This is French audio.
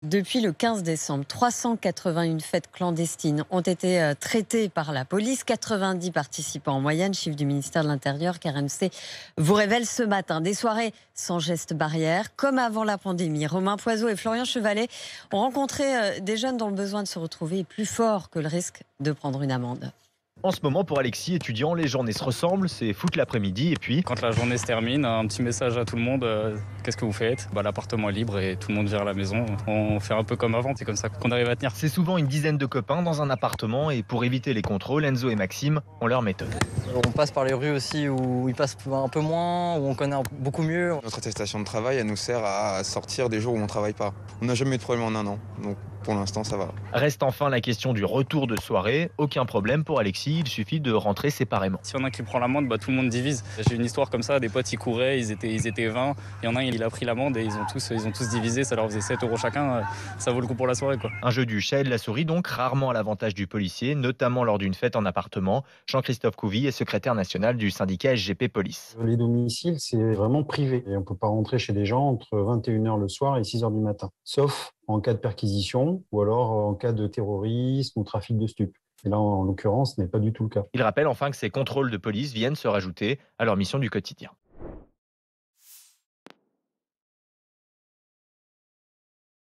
Depuis le 15 décembre, 381 fêtes clandestines ont été traitées par la police, 90 participants en moyenne, chiffre du ministère de l'Intérieur qu'RMC vous révèle ce matin. Des soirées sans gestes barrières, comme avant la pandémie. Romain Poiseau et Florian Chevalet ont rencontré des jeunes dont le besoin de se retrouver est plus fort que le risque de prendre une amende. En ce moment, pour Alexis, étudiant, les journées se ressemblent, c'est foot l'après-midi et puis... Quand la journée se termine, un petit message à tout le monde, qu'est-ce que vous faites ? L'appartement est libre et tout le monde vient à la maison. On fait un peu comme avant, c'est comme ça qu'on arrive à tenir. C'est souvent une dizaine de copains dans un appartement et pour éviter les contrôles, Enzo et Maxime ont leur méthode. On passe par les rues aussi où ils passent un peu moins, où on connaît beaucoup mieux. Notre attestation de travail, elle nous sert à sortir des jours où on ne travaille pas. On n'a jamais eu de problème en un an, donc pour l'instant ça va. Reste enfin la question du retour de soirée. Aucun problème pour Alexis, il suffit de rentrer séparément. Si y en a qui prend l'amende, tout le monde divise. J'ai une histoire comme ça, des potes ils couraient, ils étaient 20. Il y en a un, il a pris l'amende et ils ont tous divisé, ça leur faisait 7 € chacun. Ça vaut le coup pour la soirée, quoi. Un jeu du chat et de la souris donc, rarement à l'avantage du policier, notamment lors d'une fête en appartement. Jean-Christophe Couvi est secrétaire national du syndicat SGP Police. Les domiciles, c'est vraiment privé. Et on ne peut pas rentrer chez des gens entre 21h le soir et 6h du matin. Sauf en cas de perquisition ou alors en cas de terrorisme ou trafic de stupes. Et là, en l'occurrence, ce n'est pas du tout le cas. Il rappelle enfin que ces contrôles de police viennent se rajouter à leur mission du quotidien.